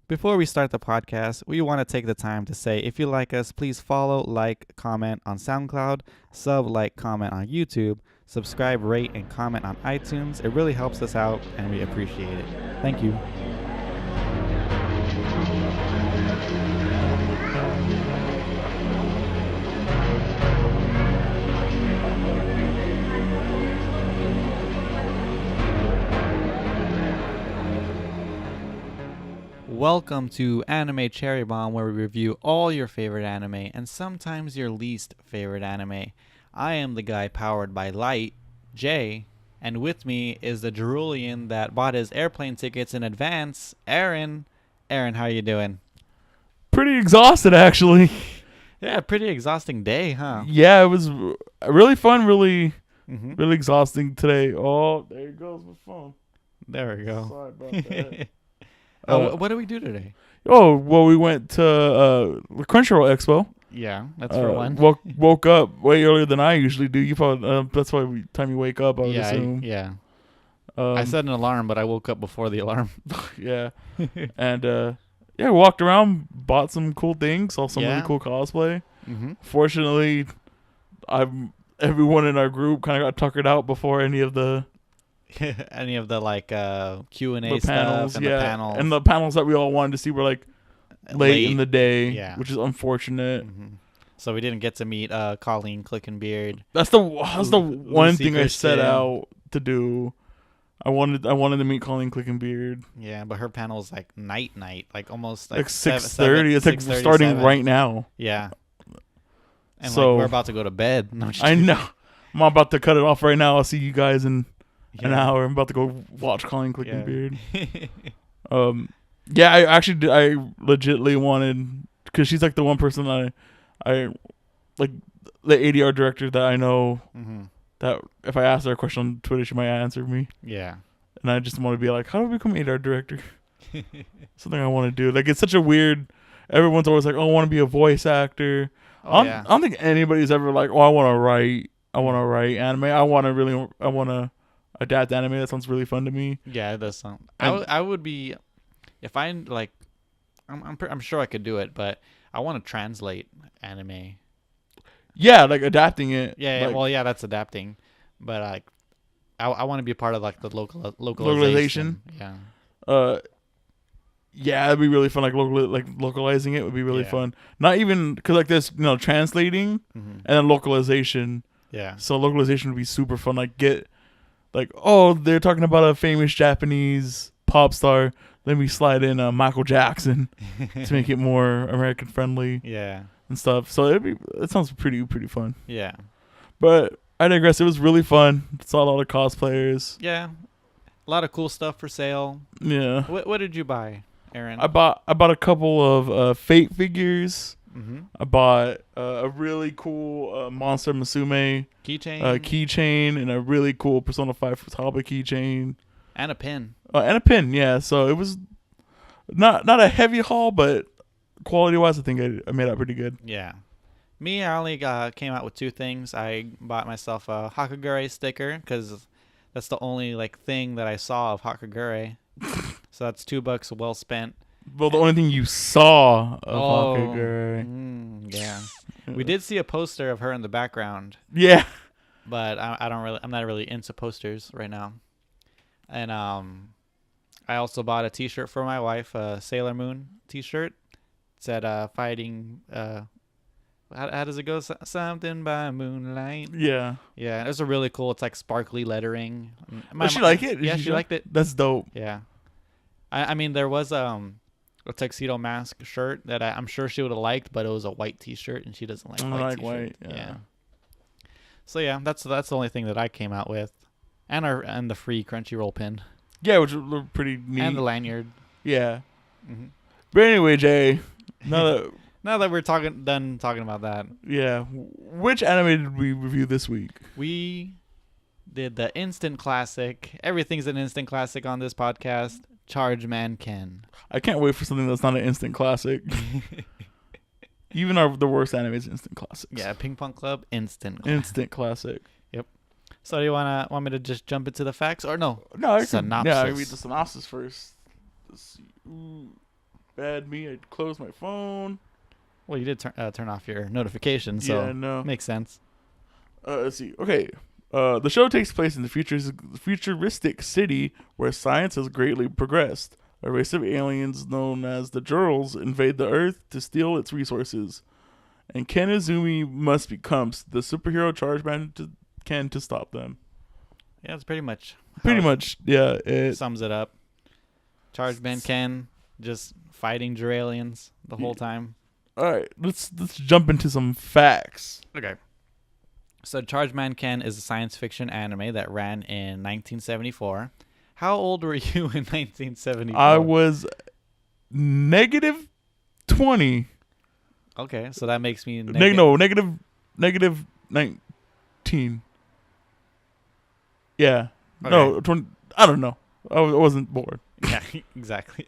Before we start the podcast, we want to take the time to say if you like us, please follow, like, comment on SoundCloud, sub, like, comment on YouTube, subscribe, rate, and comment on iTunes. It really helps us out and we appreciate it. Thank you. Welcome to Anime Cherry Bomb, where we review all your favorite anime and sometimes your least favorite anime. I am the guy powered by light, Jay, and with me is the Jerulian that bought his airplane tickets in advance, Aaron. Aaron, how you doing? Pretty exhausted, actually. Yeah, pretty exhausting day, huh? Yeah, it was really fun, really Mm-hmm. exhausting today. Oh, there goes my phone. There we go. Sorry about that. What do we do today? Oh, well, we went to the Crunchyroll Expo. Yeah, that's for one. Woke up way earlier than I usually do. You probably that's why time you wake up, I would assume. I set an alarm, but I woke up before the alarm. Yeah. And walked around, bought some cool things, saw some really cool cosplay. Mm-hmm. Fortunately, everyone in our group kind of got tuckered out before any of the Any of the Q&A the stuff panels, and the panels. and the panels that we all wanted to see were like late in the day, which is unfortunate. Mm-hmm. So we didn't get to meet Colleen Clickenbeard. That's the one Lucy thing I set Christian. out to do. I wanted to meet Colleen Clickenbeard. Yeah, but her panel's like night, like almost like 6:30. It's like starting right now. Yeah. And so we're about to go to bed. No, I know. I'm about to cut it off right now. I'll see you guys in an hour. I'm about to go watch Colleen Clickenbeard. Yeah. I legitly wanted, because she's like the one person that I like, the ADR director that I know, mm-hmm. that if I ask her a question on Twitter, she might answer me. Yeah. And I just want to be like, how do I become ADR director? Something I want to do. Like, it's such a weird, everyone's always like, oh, I want to be a voice actor. I don't think anybody's ever like, oh, I want to write anime. I want to adapt anime. That sounds really fun to me. Yeah, it does sound. I would be, if I like, I'm sure I could do it, but I want to translate anime. Yeah, like adapting it. Yeah, like, that's adapting, but I want to be a part of like the localization. Yeah. Yeah, it'd be really fun. Like localizing it would be really fun. Not even because like this, translating and then localization. Yeah. So localization would be super fun. Like oh, they're talking about a famous Japanese pop star. Let me slide in Michael Jackson to make it more American friendly. Yeah. And stuff. So it sounds pretty fun. Yeah. But I digress. It was really fun. Saw a lot of cosplayers. Yeah. A lot of cool stuff for sale. Yeah. What did you buy, Aaron? I bought a couple of Fate figures. Mm-hmm. I bought a really cool Monster Musume keychain and a really cool Persona 5 Futaba keychain. And a pin. And a pin, yeah. So it was not a heavy haul, but quality-wise, I think I made out pretty good. Yeah. Me, I only came out with two things. I bought myself a Hakagure sticker because that's the only thing that I saw of Hakagure. So that's $2 well spent. Well, the only thing you saw of Hakagure. Yeah. We did see a poster of her in the background. Yeah. But I'm not really into posters right now. And I also bought a t-shirt for my wife, a Sailor Moon t-shirt. It said fighting how does it go? Something by moonlight. Yeah. Yeah, it was a really cool, it's like sparkly lettering. Did she like it? Yeah, she liked it. That's dope. Yeah. I mean, there was a tuxedo mask shirt that I'm sure she would have liked, but it was a white t-shirt and she doesn't like white t-shirts. White. Yeah. So yeah, that's the only thing that I came out with. And the free Crunchyroll pin. Yeah, which looked pretty neat. And the lanyard. Yeah. Mm-hmm. But anyway, Jay, now that we're done talking about that. Yeah. Which anime did we review this week? We did the instant classic. Everything's an instant classic on this podcast. Chargeman Ken. I can't wait for something that's not an instant classic. Even the worst anime is instant classics. Yeah, Ping Pong Club, instant classic. Yep. So do you want me to just jump into the facts or no? No, synopsis. I read the synopsis first. Let's see. Bad me. I closed my phone. Well, you did turn off your notifications, so Yeah, no. makes sense. Let's see. Okay. The show takes place in the futuristic city where science has greatly progressed. A race of aliens known as the Jurals invade the Earth to steal its resources, and Ken Izumi must become the superhero Chargeman Ken to stop them. Yeah, it's pretty much. Yeah. It sums it up. Chargeman Ken just fighting Duralians the whole time. All right, let's jump into some facts. Okay. So Chargeman Ken is a science fiction anime that ran in 1974. How old were you in 1974? I was negative 20. Okay, so that makes me negative 19. Yeah. Okay. No, 20. I don't know. I wasn't born. Yeah, exactly.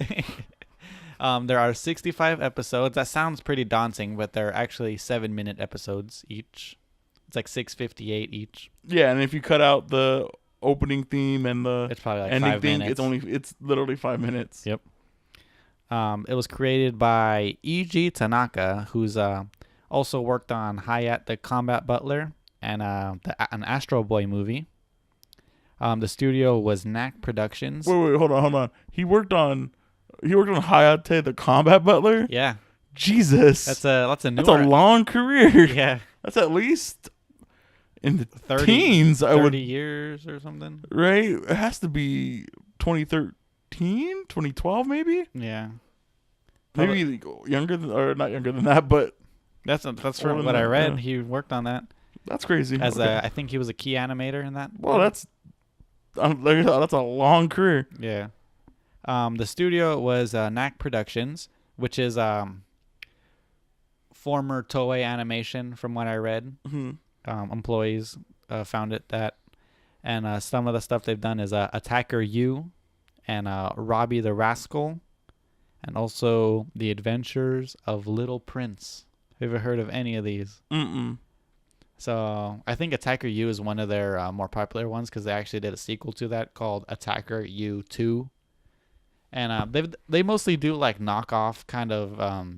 There are 65 episodes. That sounds pretty daunting, but they're actually 7-minute episodes each. It's like 6:58 each. Yeah, and if you cut out the opening theme and the it's probably like ending 5 thing, minutes. it's literally 5 minutes. Yep. It was created by E.G. Tanaka, who's also worked on Hayat the Combat Butler and an Astro Boy movie. The studio was Knack Productions. Wait, hold on. He worked on Hayate the Combat Butler? Yeah. Jesus. That's a long career. Yeah. That's at least in the 30, teens. 30 years or something. Right? It has to be 2013, 2012 maybe? Yeah. Maybe younger than, or not younger than that, but that's from what I read. Yeah. He worked on that. That's crazy. I think he was a key animator in that. Well, that's a long career. Yeah. The studio was Knack Productions, which is former Toei Animation, from what I read. Mm-hmm. Employees founded that, and some of the stuff they've done is Attacker U, and Robbie the Rascal, and also The Adventures of Little Prince. Have you ever heard of any of these? Mm-mm. So I think Attacker U is one of their more popular ones because they actually did a sequel to that called Attacker U 2. And they mostly do like knockoff kind of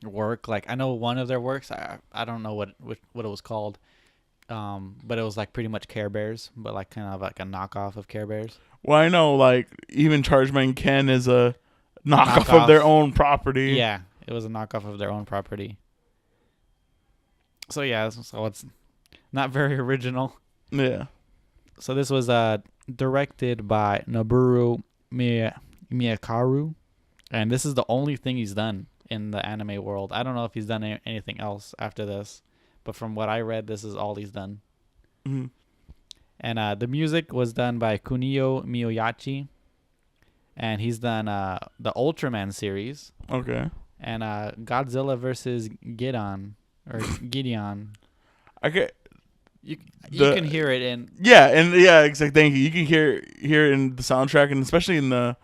work. Like I know one of their works, I don't know what it was called, but it was like pretty much Care Bears, but like kind of like a knockoff of Care Bears. Well, I know like even Chargeman Ken is a knockoff of their own property. Yeah, it was a knockoff of their own property. So yeah, so it's not very original. Yeah. So this was directed by Noboru Miyakaru, and this is the only thing he's done in the anime world. I don't know if he's done anything else after this, but from what I read, this is all he's done. Mm-hmm. And the music was done by Kunio Miyoyachi, and he's done the Ultraman series. Okay. And Godzilla versus Gideon. You can hear it in exactly. Thank you. You can hear it in the soundtrack, and especially in the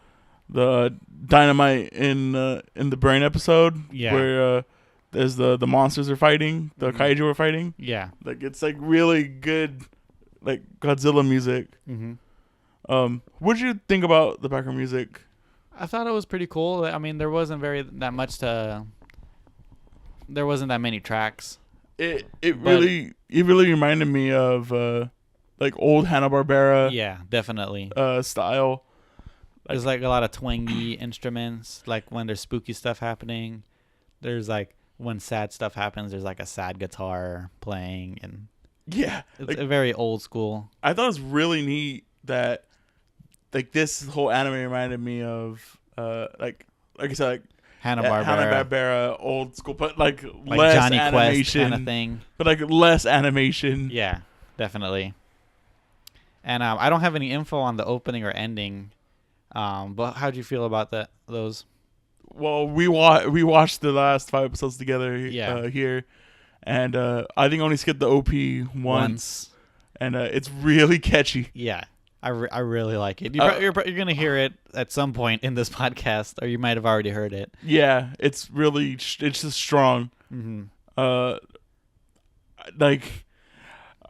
Dynamite in the Brain episode, where there's the monsters are fighting, the kaiju are fighting. Yeah, like it's like really good, like Godzilla music. Mm-hmm. What did you think about the background music? I thought it was pretty cool. I mean, there wasn't that many tracks. It really reminded me of like old Hanna-Barbera. Yeah, definitely. Style. There's like a lot of twangy instruments. Like when there's spooky stuff happening, there's like when sad stuff happens, there's like a sad guitar playing, and yeah, it's like, very old school. I thought it was really neat that like this whole anime reminded me of like I said, like Hanna-Barbera, old school, but like less Johnny animation Quest kind of thing. But like less animation. Yeah, definitely. And I don't have any info on the opening or ending. But how'd you feel about those? Well, we watched the last 5 episodes together. Here, and I think I only skipped the OP once, and it's really catchy. Yeah. I really like it. You're going to hear it at some point in this podcast, or you might have already heard it. Yeah, it's just strong. Mm-hmm. Like,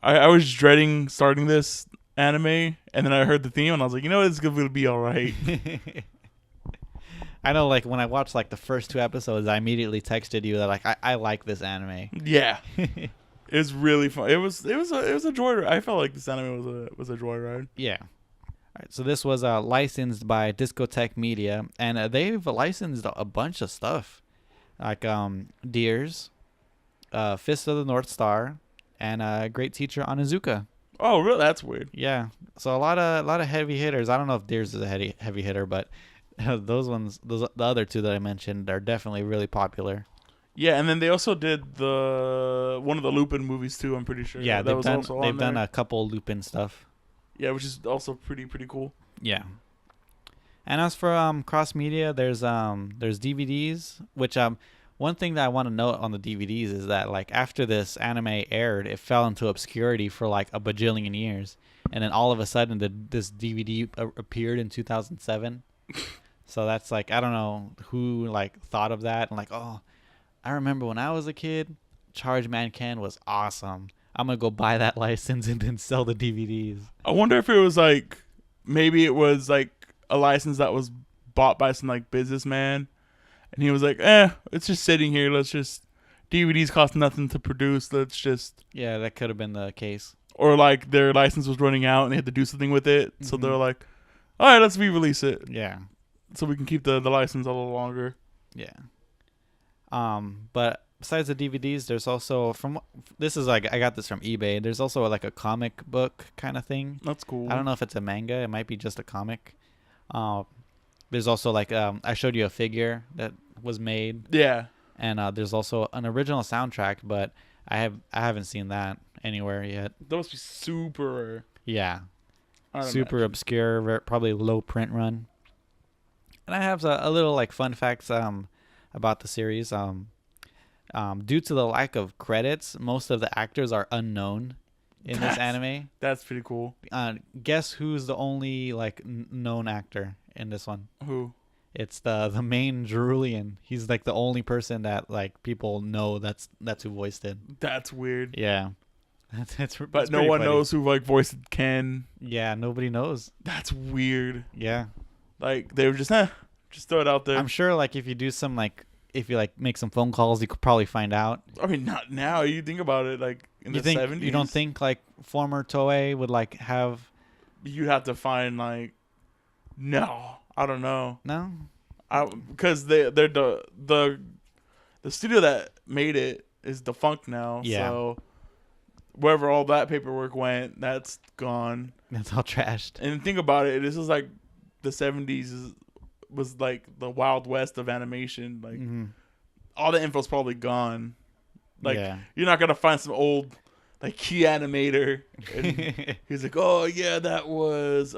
I was dreading starting this anime, and then I heard the theme, and I was like, you know what, it's going to be all right. I know, like when I watched like the first 2 episodes, I immediately texted you that like I like this anime. Yeah. It was really fun. It was a joyride. I felt like this anime was a joyride. Yeah. All right, so this was licensed by Discotech Media, and they've licensed a bunch of stuff, like Deers, Fist of the North Star, and Great Teacher Onizuka. Oh, really? That's weird. Yeah. So a lot of heavy hitters. I don't know if Deers is a heavy hitter, but the other two that I mentioned are definitely really popular. Yeah, and then they also did one of the Lupin movies too. I'm pretty sure. Yeah, they've done a couple Lupin stuff. Yeah, which is also pretty cool. Yeah. And as for cross media, there's DVDs, which one thing that I want to note on the DVDs is that like after this anime aired, it fell into obscurity for like a bajillion years, and then all of a sudden this DVD appeared in 2007. So that's like, I don't know who like thought of that and like, oh, I remember when I was a kid, Chargeman Ken was awesome. I'm gonna go buy that license and then sell the DVDs. I wonder if it was like, maybe it was like a license that was bought by some like businessman, and he was like, it's just sitting here. DVDs cost nothing to produce. Yeah, that could have been the case. Or like their license was running out and they had to do something with it, so they're like, all right, let's re-release it. Yeah. So we can keep the license a little longer. Yeah. But besides the DVDs, there's also I got this from eBay. There's also like a comic book kind of thing. That's cool. I don't know if it's a manga. It might be just a comic. There's also like I showed you a figure that was made. Yeah. And there's also an original soundtrack, but I haven't seen that anywhere yet. That must be super rare. Yeah. Super obscure, probably low print run. And I have a little like fun facts about the series. Due to the lack of credits, most of the actors are unknown in this anime. That's pretty cool. Guess who's the only like known actor in this one? Who? It's the main Cerulean. He's like the only person that like people know that's who voiced it. That's weird. Yeah. But no one knows who like voiced Ken. Yeah, nobody knows. That's weird. Yeah. Like they were just throw it out there. I'm sure like if you do some like if you like make some phone calls, you could probably find out. I mean, not now. You think about it, like in the 70s. You don't think like former Toei would like have? You'd have to find like. No, I don't know. No, because they're the studio that made it is defunct now. Yeah. So wherever all that paperwork went, that's gone. That's all trashed. And think about it. This is like the 70s was like the Wild West of animation. Like all the info's probably gone. Like you're not gonna find some old like key animator. And he's like, oh yeah, that was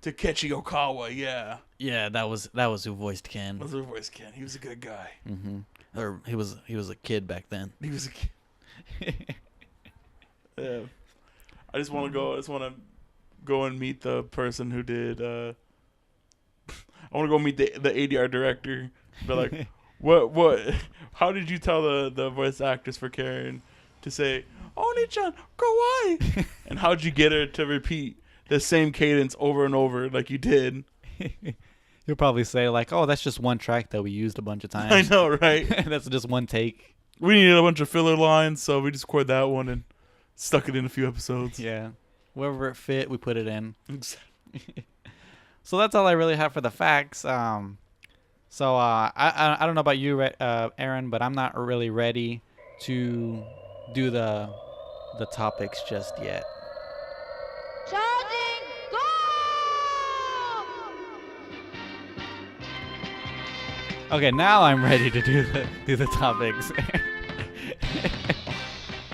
Takeshi Okawa. Yeah. Yeah, that was who voiced Ken. That was who voiced Ken. He was a good guy. Or he was a kid back then. He was a kid. Yeah. I just want to go and meet the person who did. I want to go meet the ADR director. But like, what? How did you tell the voice actress for Karen to say Oniichan Kowai? And how'd you get her to repeat the same cadence over and over like you did? He'll probably say like, "Oh, that's just one track that we used a bunch of times." I know, right? That's just one take. We needed a bunch of filler lines, so we just recorded that one and stuck it in a few episodes. Yeah. Wherever it fit, we put it in. So that's all I really have for the facts. I don't know about you, Aaron, but I'm not really ready to do the topics just yet. Charging, go! Okay, now I'm ready to do the topics.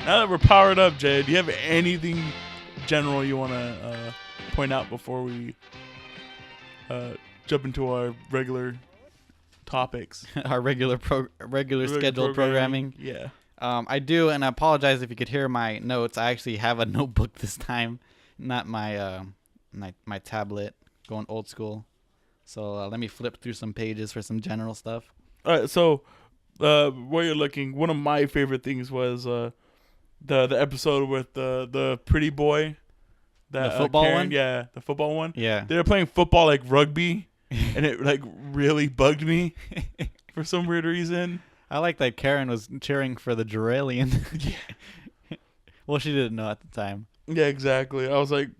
Now that we're powered up, Jay, do you have anything general you want to point out before we jump into our regular topics? Our regular scheduled programming. Yeah. I do, and I apologize if you could hear my notes. I actually have a notebook this time, not my my tablet, going old school. So let me flip through some pages for some general stuff. All right, so while you're looking, one of my favorite things was the episode with the pretty boy. The football one? Yeah, the football one. Yeah. They were playing football like rugby, and it like really bugged me for some weird reason. I like that Karen was cheering for the Duralian. Yeah. Well, she didn't know at the time. Yeah, exactly. I was like,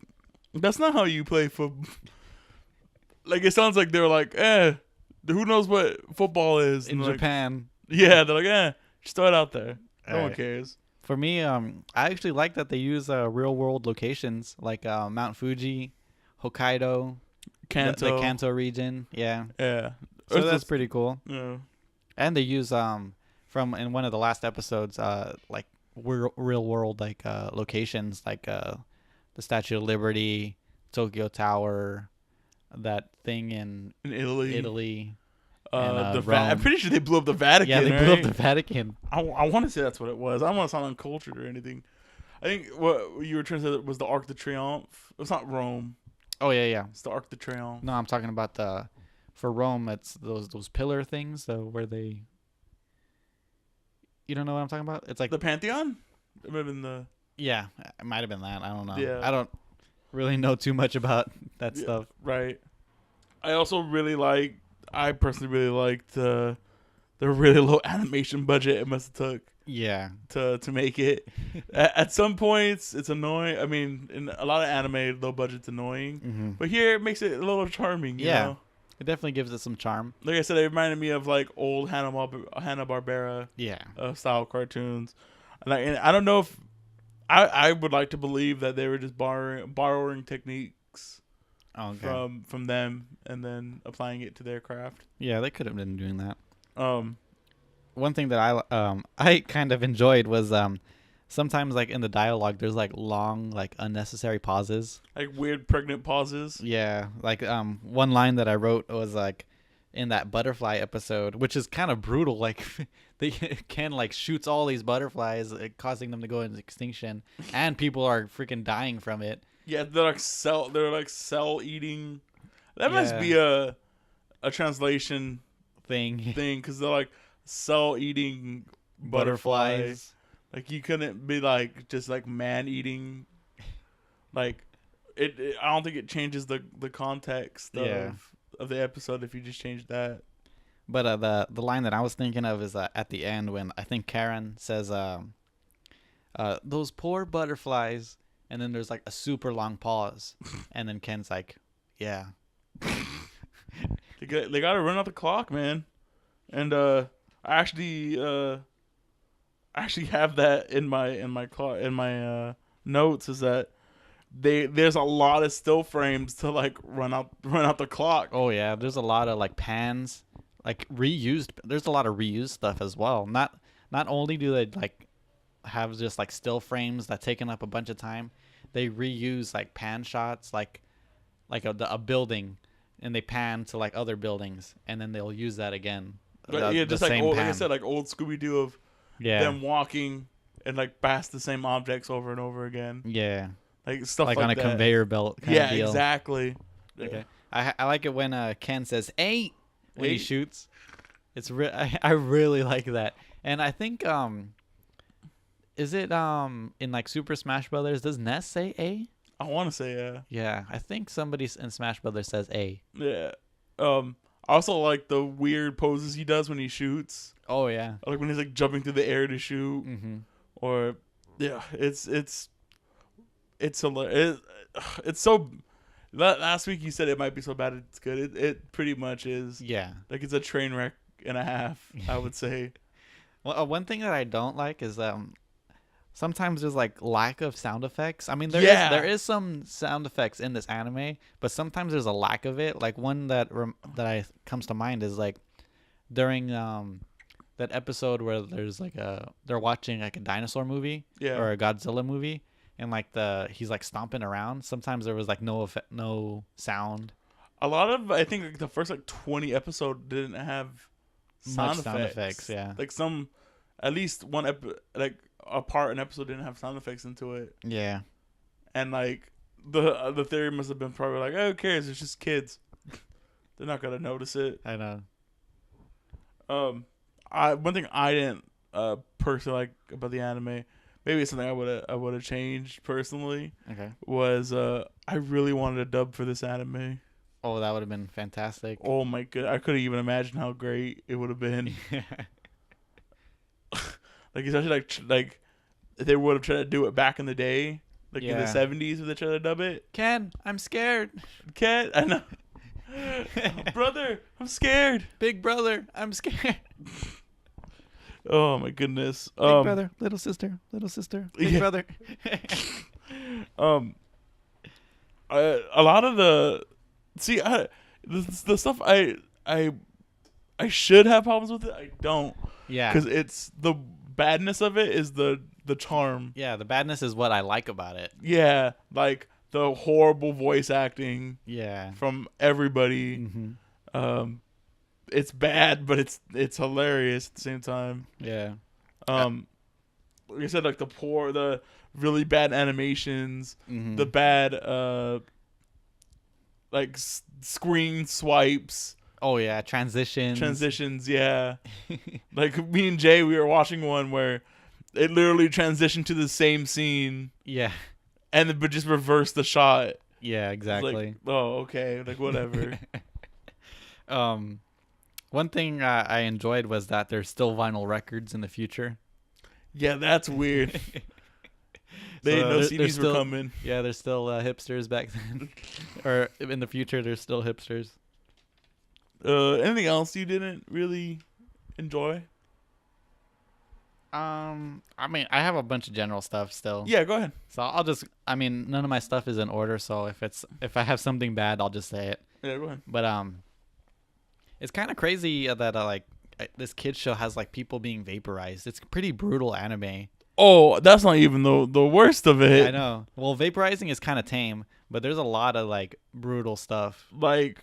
that's not how you play football. Like, it sounds like they're like, who knows what football is? In Japan. Yeah, they're like, just throw it out there. No one Right. cares. For me, I actually like that they use real world locations like Mount Fuji, Hokkaido, Kanto. the Kanto region. Yeah. Yeah. So that's pretty cool. Yeah. And they use from in one of the last episodes like real world like locations like the Statue of Liberty, Tokyo Tower, that thing in Italy. And, I'm pretty sure they blew up the Vatican. Yeah, they blew up the Vatican. I want to say that's what it was. I don't want to sound uncultured or anything. I think what you were trying to say was the Arc de Triomphe. It's not Rome. Oh yeah. It's the Arc de Triomphe. No, I'm talking about for Rome. It's those pillar things where they. You don't know what I'm talking about? It's like the Pantheon. It might have been the. Yeah, it might have been that. I don't know. Yeah. I don't really know too much about that stuff. Right. I also I personally really liked the really low animation budget it must have took. Yeah. To make it. At some points, it's annoying. I mean, in a lot of anime, low budget's annoying. Mm-hmm. But here, it makes it a little charming. You know? It definitely gives it some charm. Like I said, it reminded me of like old Hanna-Barbera style cartoons. And I don't know if I would like to believe that they were just borrowing techniques from them and then applying it to their craft. Yeah, they could have been doing that. One thing that I kind of enjoyed was sometimes like in the dialogue there's like long like unnecessary pauses, like weird pregnant pauses. Yeah, like one line that I wrote was like in that butterfly episode, which is kind of brutal. Like Ken like shoots all these butterflies, causing them to go into extinction, and people are freaking dying from it. Yeah, they're like cell eating. That must be a translation thing because they're like cell eating butterflies. Like you couldn't be like just like man eating. Like it I don't think it changes the context of the episode if you just change that. But the line that I was thinking of is at the end when I think Karen says those poor butterflies, and then there's like a super long pause, and then Ken's like, yeah. They gotta run out the clock, man. And I actually have that in my notes is that there's a lot of still frames to like run out the clock. Oh yeah, there's a lot of like pans, like reused. There's a lot of reused stuff as well. Not only do they like have just like still frames that taken up a bunch of time, they reuse like pan shots, like a building, and they pan to like other buildings, and then they'll use that again. Just like old, like I said, like old Scooby-Doo of them walking and like past the same objects over and over again. Yeah, like stuff like on a that. Conveyor belt. Kind of deal. Exactly. Okay, I like it when Ken says "8" when he shoots. It's I really like that, and I think is it in like Super Smash Brothers? Does Ness say "A"? I want to say yeah. Yeah, I think somebody in Smash Brothers says "A". Yeah. I also like the weird poses he does when he shoots. Oh yeah. Like when he's like jumping through the air to shoot. Mm-hmm. Or yeah, it's hilarious. It's so. Last week you said it might be so bad it's good. It pretty much is. Yeah. Like it's a train wreck and a half, I would say. Well, one thing that I don't like is sometimes there's like lack of sound effects. I mean, there is some sound effects in this anime, but sometimes there's a lack of it. Like one that comes to mind is like during that episode where there's like they're watching like a dinosaur movie or a Godzilla movie, and like he's like stomping around. Sometimes there was like no sound. A lot of I think like the first like 20 episode didn't have sound effects. Yeah, like at least one like a part an episode didn't have sound effects into it. Yeah, and like the theory must have been probably like, oh, who cares? It's just kids. They're not gonna notice it. I know. One thing I didn't personally like about the anime, maybe it's something I would have changed personally. Okay. Was I really wanted a dub for this anime. Oh, that would have been fantastic. Oh my god, I couldn't even imagine how great it would have been. Yeah. Like especially like if they would have tried to do it back in the day, like in the Yeah. 70s, if they tried to dub it. Ken, I'm scared. Ken, I know. Brother, I'm scared. Big brother, I'm scared. Oh my goodness. Big brother, little sister, big Yeah. brother. A lot of the the stuff I should have problems with it. I don't. Yeah. Because it's the badness of it is the charm. Yeah, the badness is what I like about it. Yeah, like the horrible voice acting Yeah. from everybody. Mm-hmm. It's bad, but it's hilarious at the same time. Yeah. Like I said, like the really bad animations, Mm-hmm. the bad like screen swipes, Oh yeah, transitions. yeah. Like me and Jay, we were watching one where it literally transitioned to the same scene, Yeah. but just reversed the shot. Yeah, It's exactly. like, oh, okay, like whatever. One thing I enjoyed was that there's still vinyl records in the future. Yeah, that's weird. They didn't know CDs were coming. Yeah, there's still hipsters back then, or in the future, there's still hipsters. Anything else you didn't really enjoy? I mean, I have a bunch of general stuff still. Yeah, go ahead. So none of my stuff is in order. So if I have something bad, I'll just say it. Yeah, go ahead. But it's kind of crazy that this kid show has like people being vaporized. It's pretty brutal anime. Oh, that's not even the worst of it. I know. Well, vaporizing is kind of tame, but there's a lot of like brutal stuff. Like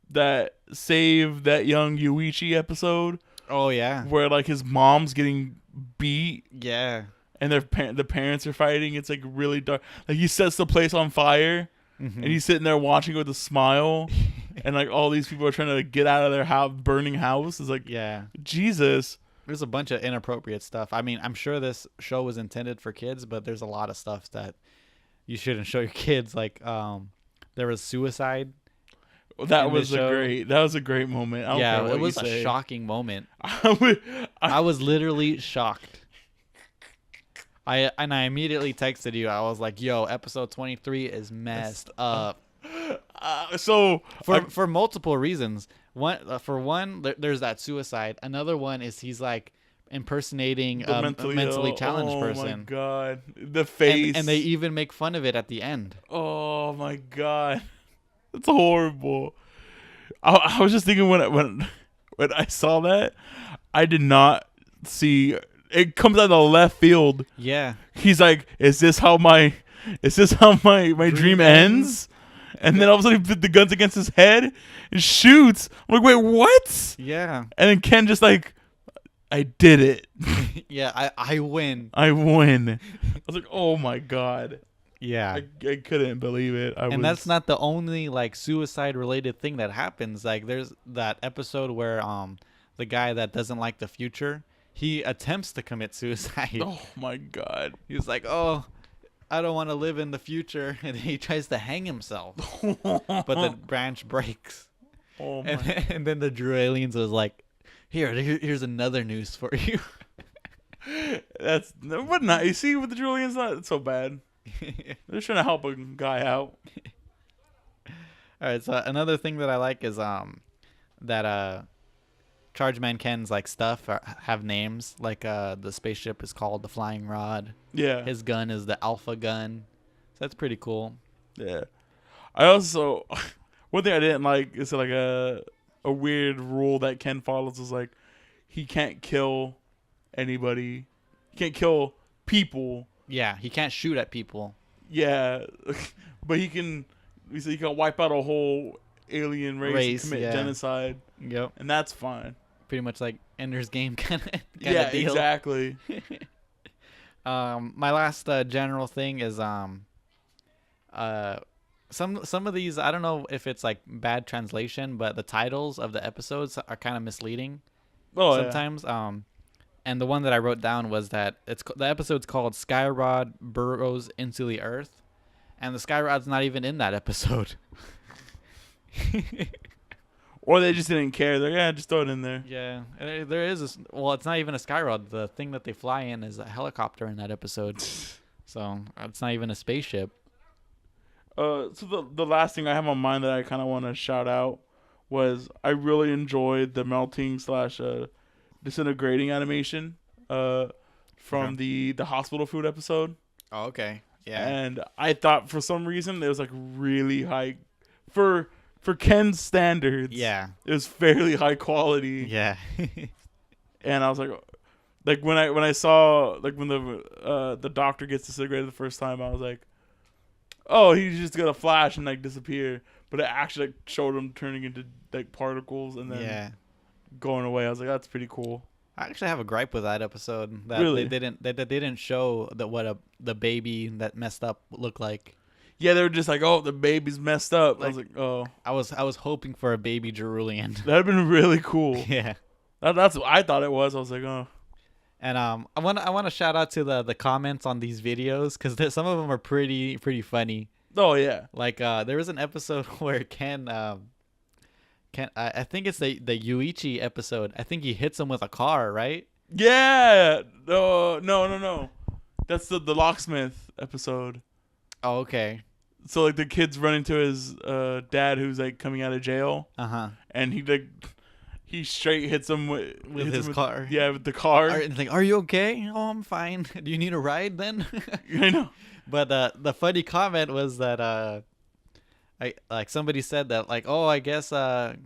that Save That Young Yuichi episode Oh yeah. where like his mom's getting beat Yeah. and the parents are fighting. It's like really dark. Like he sets the place on fire Mm-hmm. and he's sitting there watching with a smile and like all these people are trying to get out of their burning house. It's like, Yeah. Jesus. There's a bunch of inappropriate stuff. I mean, I'm sure this show was intended for kids, but there's a lot of stuff that you shouldn't show your kids. Like, there was suicide. That in was the show. a great moment. I don't care what it was you a say. shocking moment. I I was literally shocked. I immediately texted you. I was like, "Yo, episode 23 is messed up." For multiple reasons. There's that suicide. Another one is he's like impersonating a mentally challenged person. Oh my god, the face, and they even make fun of it at the end. Oh my god, that's horrible. I was just thinking when I saw that, I did not see. It comes out of the left field. Yeah. He's like, "Is this how my dream ends?" And then all of a sudden he put the guns against his head and shoots. I'm like, wait, what? Yeah. And then Ken just like, I did it. Yeah, I win. I win. I was like, oh my god. Yeah. I couldn't believe it. That's not the only like suicide related thing that happens. Like there's that episode where the guy that doesn't like the future, he attempts to commit suicide. Oh my god. He's like, "Oh, I don't want to live in the future," and he tries to hang himself, but the branch breaks. Oh my. And then the Drew aliens was like, here's another news for you. But not. You see, with the Julian's not so bad. They're just trying to help a guy out. All right. So another thing that I like is that Chargeman Ken's like stuff have names. Like the spaceship is called the Flying Rod. Yeah. His gun is the Alpha Gun. So that's pretty cool. Yeah. I also one thing I didn't like is like a weird rule that Ken follows is like he can't kill anybody. He can't kill people. Yeah, he can't shoot at people. Yeah, but he can wipe out a whole alien race and commit genocide. Yep. And that's fine. Pretty much like Ender's Game kind of Yeah, deal. exactly. My last general thing is some of these, I don't know if it's like bad translation, but the titles of the episodes are kind of misleading sometimes. Yeah. And the one that I wrote down was that the episode's called Skyrod Burrows into the Earth, and the Skyrod's not even in that episode. Or they just didn't care. They're like, yeah, just throw it in there. Yeah, and there is it's not even a skyrod. The thing that they fly in is a helicopter in that episode. So it's not even a spaceship. So the last thing I have on mind that I kind of want to shout out was I really enjoyed the melting / disintegrating animation from the hospital food episode. Oh, okay. Yeah. And I thought for some reason it was like really high for Ken's standards. Yeah. It was fairly high quality. Yeah. And I was like when I saw like when the doctor gets disintegrated the first time, I was like, oh, he's just gonna flash and like disappear. But it actually like showed him turning into like particles and then going away. I was like, that's pretty cool. I actually have a gripe with that episode. That really? They didn't show what the baby that messed up looked like. Yeah, they were just like, oh, the baby's messed up. I was like, oh. I was hoping for a baby Cerulean. That'd have been really cool. Yeah. That's what I thought it was. I was like, oh. And I want to shout out to the comments on these videos because some of them are pretty funny. Oh yeah. Like there was an episode where Ken I think it's the Yuichi episode. I think he hits him with a car, right? Yeah. No. That's the locksmith episode. Oh, okay. So like the kid's running to his dad who's like coming out of jail. And he straight hits him with his car. Yeah, with the car. And like, are you okay? Oh, I'm fine. Do you need a ride then? I know. But the funny comment was that somebody said that like, oh, I guess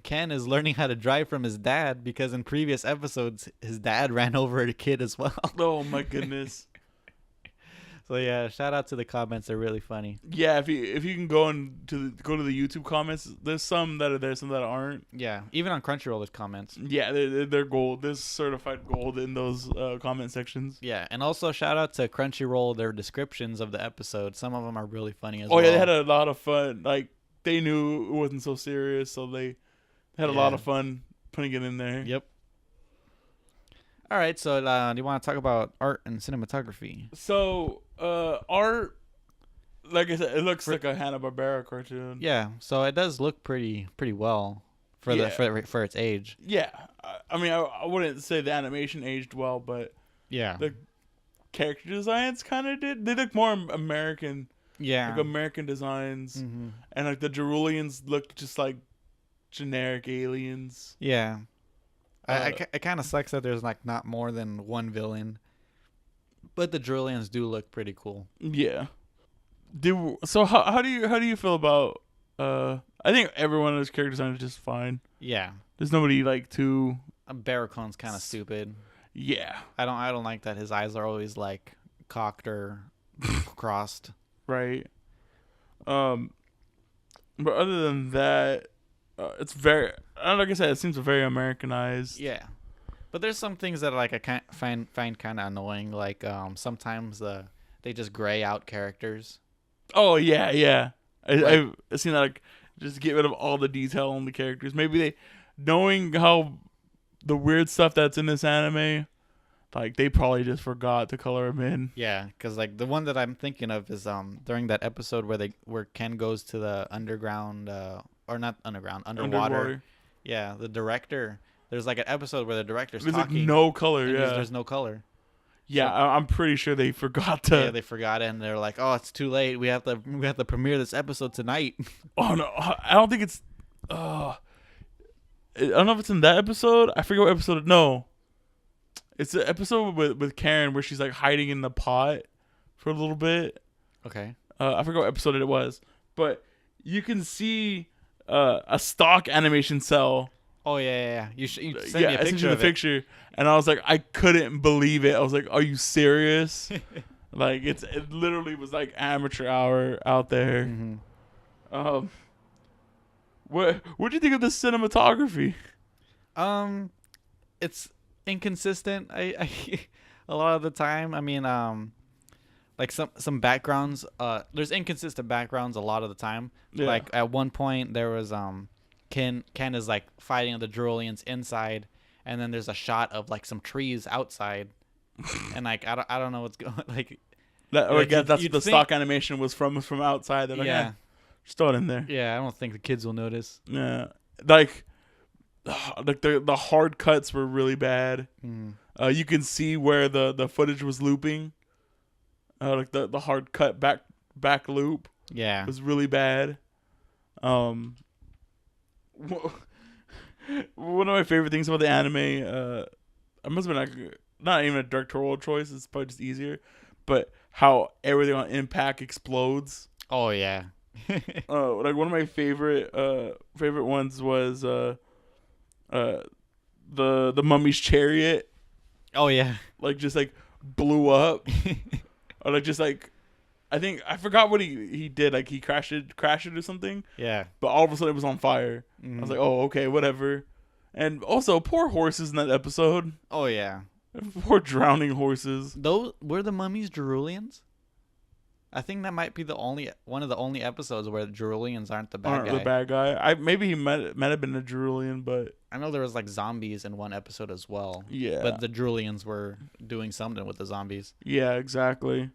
Ken is learning how to drive from his dad because in previous episodes his dad ran over a kid as well. Oh my goodness. So yeah, shout out to the comments. They're really funny. Yeah, if you can go to the YouTube comments, there's some that are there, some that aren't. Yeah, even on Crunchyroll there's comments. Yeah, they're gold. There's certified gold in those comment sections. Yeah, and also shout out to Crunchyroll. Their descriptions of the episode, some of them are really funny as well. Oh yeah, they had a lot of fun. Like they knew it wasn't so serious, so they had a lot of fun putting it in there. Yep. All right, so do you want to talk about art and cinematography? So, art, like I said, it looks like a Hanna-Barbera cartoon. Yeah, so it does look pretty well for its age. Yeah, I mean, I wouldn't say the animation aged well, but the character designs kind of did. They look more American. Yeah, like American designs, and like the Ceruleans looked just like generic aliens. Yeah. It kind of sucks that there's like not more than one villain, but the Ceruleans do look pretty cool. Yeah. So how do you feel about? I think everyone of those character designs is just fine. Yeah. There's nobody like too. Barracon's kind of stupid. Yeah. I don't like that his eyes are always like cocked or crossed. Right. But other than that. It's very, like I said, it seems very Americanized. Yeah, but there's some things that like I can't find kind of annoying. Like sometimes they just gray out characters. Oh yeah. I've seen that. Like, just get rid of all the detail on the characters. Maybe they, knowing how the weird stuff that's in this anime, like they probably just forgot to color them in. Yeah, because like the one that I'm thinking of is during that episode where Ken goes to the underground. Or not underwater. Yeah, the director. There's like an episode where the director's talking. There's like no color. Yeah, there's no color. Yeah, so, I'm pretty sure they forgot to. Yeah, they forgot it, and they're like, "Oh, it's too late. We have to premiere this episode tonight." Oh no, I don't think it's. I don't know if it's in that episode. I forget what episode. No, it's an episode with Karen where she's like hiding in the pot for a little bit. Okay. I forgot what episode it was, but you can see. A stock animation cell. Oh yeah. You sent me a picture of picture, and I was like, I couldn't believe it. I was like, are you serious? Like it literally was like amateur hour out there. Mm-hmm. What do you think of the cinematography? It's inconsistent. I a lot of the time. I mean, like some backgrounds, there's inconsistent backgrounds a lot of the time. Yeah. Like at one point there was Ken is like fighting the Ceruleans inside, and then there's a shot of like some trees outside, and like I don't know what's going like. That's the stock animation was from outside. They're like, Just throw it in there. Yeah, I don't think the kids will notice. Yeah, like the hard cuts were really bad. You can see where the footage was looping. Like the hard cut back loop. Yeah, was really bad. One of my favorite things about the anime, it must have been not even a directorial choice. It's probably just easier, but how everything on Impact explodes. Oh yeah. Like one of my favorite ones was the Mummy's chariot. Oh yeah. Like just like blew up, or like just like I forgot what he did. Like he crashed it or something. Yeah. But all of a sudden it was on fire. I was like, oh okay, whatever. And also poor horses in that episode. Oh yeah. Poor drowning horses. Those were the mummies Jerulians? I think that might be one of the only episodes where the Jerulians aren't the bad guy. The bad guy. Maybe he might have been a Jerulian, but I know there was like zombies in one episode as well. Yeah. But the Jerulians were doing something with the zombies. Yeah, exactly.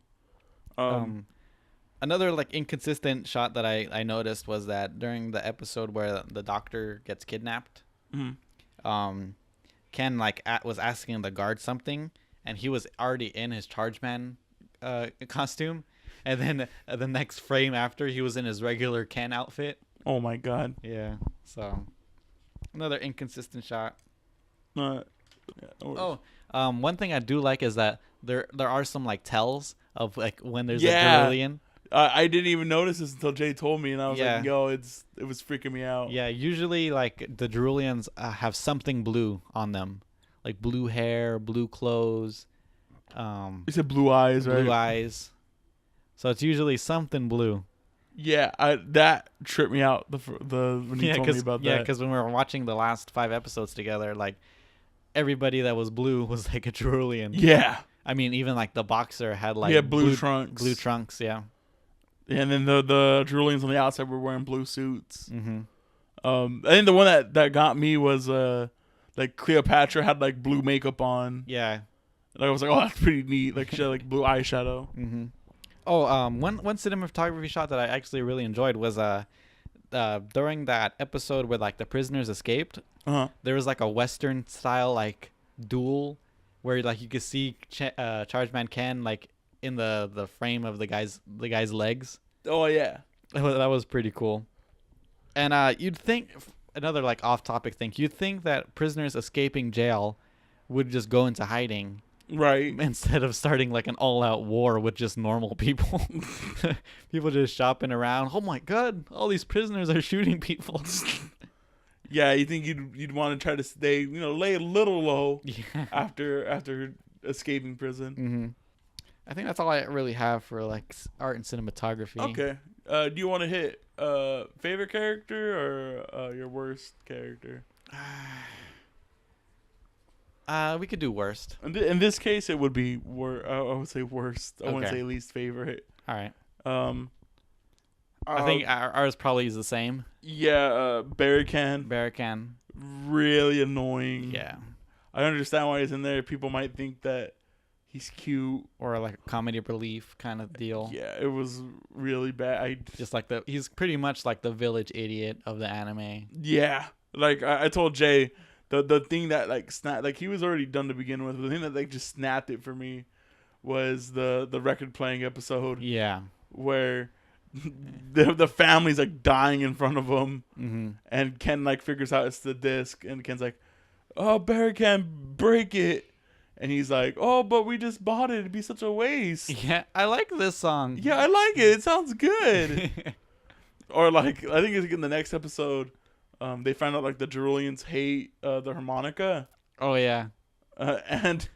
Another like inconsistent shot that I noticed was that during the episode where the doctor gets kidnapped, Ken was asking the guard something, and he was already in his Chargeman costume. And then the next frame after, he was in his regular Ken outfit. Oh my god. Yeah. So another inconsistent shot. One thing I do like is that there are some like tells of like when there's a Jerulian. I didn't even notice this until Jay told me, and I was like, "Yo, it was freaking me out." Yeah. Usually, like the Jerulians have something blue on them, like blue hair, blue clothes. You said blue eyes, right? Blue eyes. So it's usually something blue. Yeah, that tripped me out. When you told me about that. Yeah, because when we were watching the last 5 episodes together, like everybody that was blue was like a Jerulian. Yeah. I mean, even like the boxer had like blue trunks. Blue trunks, yeah. And then the Jerulians on the outside were wearing blue suits. I think the one that got me was like Cleopatra had like blue makeup on. Yeah. And I was like, oh, that's pretty neat. Like she had like blue eyeshadow. One cinematography shot that I actually really enjoyed was during that episode where like the prisoners escaped. There was like a Western style like duel where like you could see Chargeman Ken like in the frame of the guy's legs. Oh yeah, that was pretty cool. And you'd think another like off topic thing. You'd think that prisoners escaping jail would just go into hiding. Right. Instead of starting like an all-out war with just normal people. People just shopping around. Oh my god, all these prisoners are shooting people. Yeah, you think you'd want to try to stay, lay a little low after escaping prison. I think that's all I really have for like art and cinematography. Okay. Do you want to hit favorite character or your worst character? We could do worst. In this case, it would be I would say worst. I wouldn't say least favorite. All right. I think ours probably is the same. Yeah, Barracan. Really annoying. Yeah. I understand why he's in there. People might think that he's cute. Or like a comedy relief kind of deal. Yeah, it was really bad. He's pretty much like the village idiot of the anime. Yeah. Like I told Jay, the thing that like snapped, like he was already done to begin with, but the thing that like just snapped it for me was the record playing episode. Yeah. Where the family's like dying in front of him, and Ken like figures out it's the disc, and Ken's like, "Oh, Barry can't break it," and he's like, "Oh, but we just bought it. It'd be such a waste." Yeah, I like this song. Yeah, I like it. It sounds good. Or like I think it's in the next episode. They find out like the Jerulians hate the harmonica. Oh yeah. And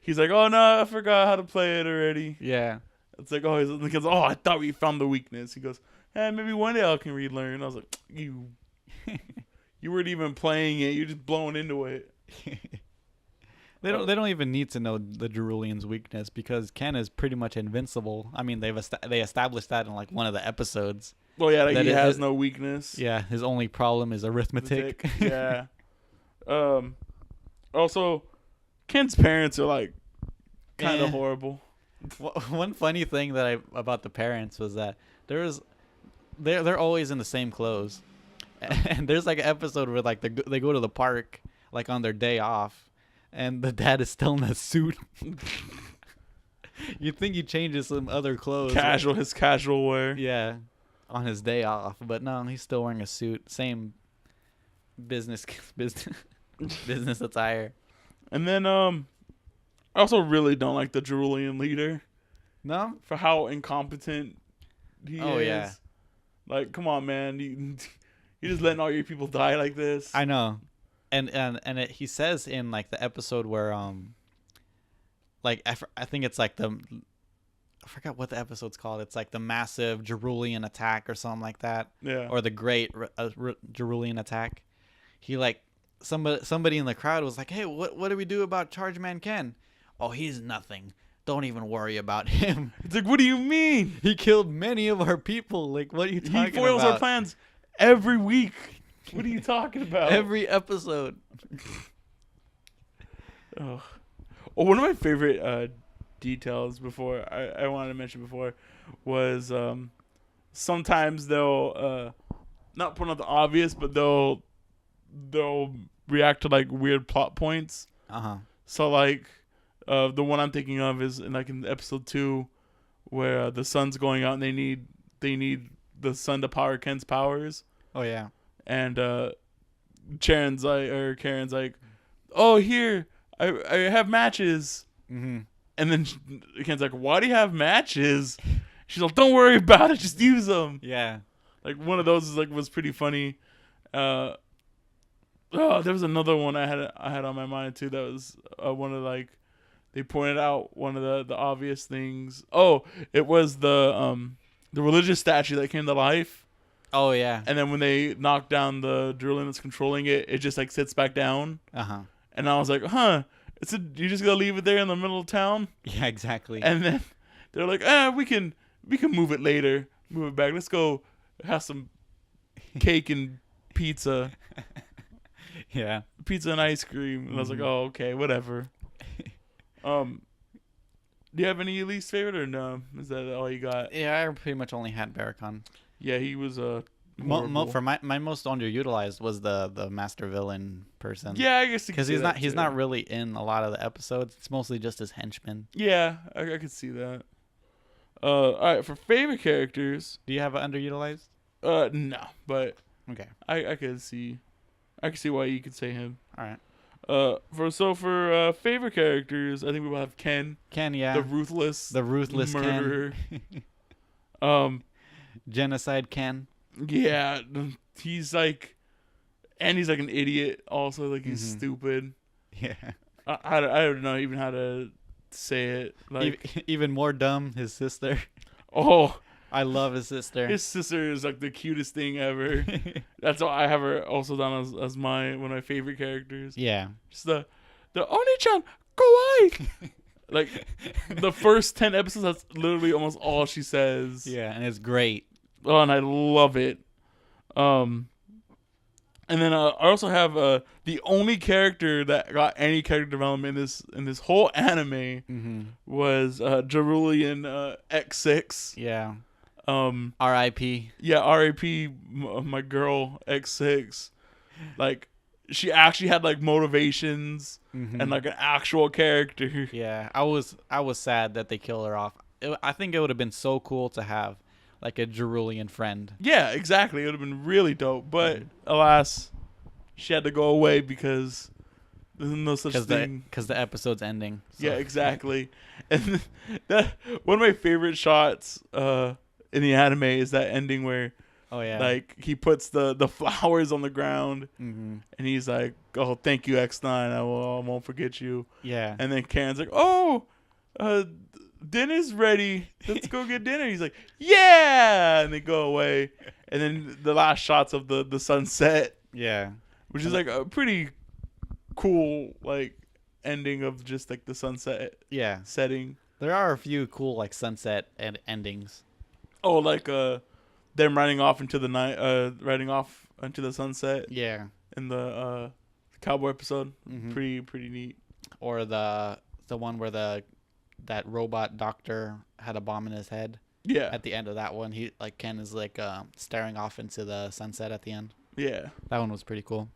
he's like, "Oh no, I forgot how to play it already." Yeah. It's like, I thought we found the weakness. He goes, maybe one day I can relearn. I was like, you weren't even playing it. You're just blowing into it. They don't even need to know the Jerulian's weakness because Ken is pretty much invincible. I mean, they established that in like one of the episodes. Well, yeah, like he has no weakness. Yeah, his only problem is arithmetic. Yeah. Also, Ken's parents are like kind of horrible. One funny thing about the parents was that there was they're always in the same clothes. And there's like an episode where like they go to the park like on their day off, and the dad is still in a suit. You'd think he changes some other clothes. His casual wear. Yeah, on his day off, but no, he's still wearing a suit. Same business business attire. And then I also really don't like the Jerulean leader. No, for how incompetent he is. Oh yeah. Like, come on, man. You just letting all your people die like this. I know. And he says in like the episode where like I think it's like I forgot what the episode's called. It's like the massive Jerulean attack or something like that. Yeah. Or the great Jerulean attack. He like somebody in the crowd was like, "Hey, what do we do about Chargeman Ken?" "Oh, he's nothing. Don't even worry about him." It's like, what do you mean? He killed many of our people. Like, what are you talking about? He foils our plans every week. What are you talking about? Every episode. Oh, one of my favorite details before I wanted to mention before was sometimes they'll not point out the obvious, but they'll react to like weird plot points. So like the one I'm thinking of is in episode 2 where the sun's going out and they need the sun to power Ken's powers. Oh yeah. And Karen's like, "Oh, here, I have matches." Mm-hmm. And then Ken's like, "Why do you have matches?" She's like, "Don't worry about it, just use them." Yeah. Like one of those was pretty funny. There was another one I had on my mind too. That was one of like they pointed out one of the obvious things. Oh, it was the religious statue that came to life. Oh yeah. And then when they knock down the Jerulean that's controlling it, it just like sits back down. And I was like, you just gonna leave it there in the middle of town? Yeah, exactly. And then they're like, we can move it later, move it back. Let's go have some cake and pizza. Yeah. Pizza and ice cream. And I was like, oh, okay, whatever. Do you have any least favorite or no? Is that all you got? Yeah, I pretty much only had Barracon. Yeah, he was for my most underutilized was the master villain person. Yeah, I guess because he's not really in a lot of the episodes. It's mostly just his henchman. Yeah, I could see that. All right, for favorite characters, do you have an underutilized? No, but okay, I could see why you could say him. All right. For favorite characters, I think we will have Ken. Ken, yeah. The ruthless murderer. Ken. Genocide Ken. Yeah, he's like an idiot. Also, like he's stupid. Yeah. I don't know even how to say it. Like even more dumb, his sister. Oh, I love his sister. His sister is like the cutest thing ever. That's why I have her also down as one of my favorite characters. Yeah. Just the Oniichan Kowai. Like the first 10 episodes, that's literally almost all she says. Yeah, and it's great. Oh, and I love it. And then I also have the only character that got any character development in this whole anime was Jerulean X6. Yeah. R.I.P. Yeah, R.I.P. My girl X6. Like she actually had like motivations and like an actual character. Yeah, I was sad that they killed her off. I think it would have been so cool to have like a Jerulean friend. Yeah, exactly. It would have been really dope. But alas, she had to go away because there's no such thing. Because the episode's ending. So. Yeah, exactly. And one of my favorite shots in the anime is that ending where like he puts the flowers on the ground and he's like, "Oh, thank you, X9. I won't forget you." Yeah. And then Karen's like, "Oh, dinner's ready. Let's go get dinner." He's like, "Yeah," and they go away. And then the last shots of the sunset. Yeah. Which is like a pretty cool like ending of just like the sunset. Yeah. Setting. There are a few cool like sunset endings. Oh, like them riding off into the night, riding off into the sunset. Yeah. In the cowboy episode. Pretty neat. Or the one where that robot doctor had a bomb in his head. Yeah. At the end of that one, he like Ken is like staring off into the sunset at the end. Yeah. That one was pretty cool.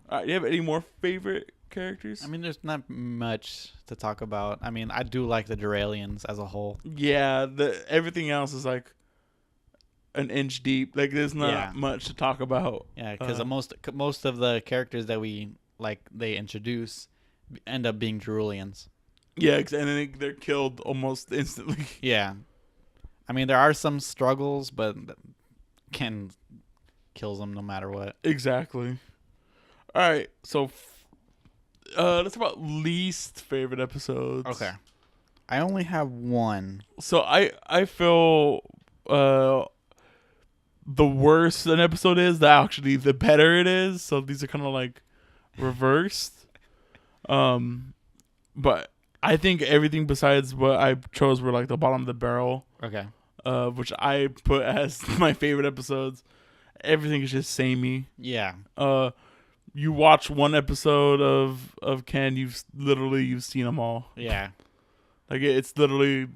All right. Do you have any more favorite characters? I mean, there's not much to talk about. I mean, I do like the Duralians as a whole. Yeah. Everything else is like an inch deep. Like there's not much to talk about. Yeah, because most of the characters that we like they introduce end up being Duralians. Yeah, and then they're killed almost instantly. Yeah. I mean, there are some struggles, but Ken kills them no matter what. Exactly. All right, so let's talk about least favorite episodes. Okay. I only have one. So I feel the worse an episode is, actually the better it is. So these are kind of like reversed. But I think everything besides what I chose were like the bottom of the barrel. Okay. Which I put as my favorite episodes. Everything is just samey. Yeah. You watch one episode of Ken, you've seen them all. Yeah. Like it's literally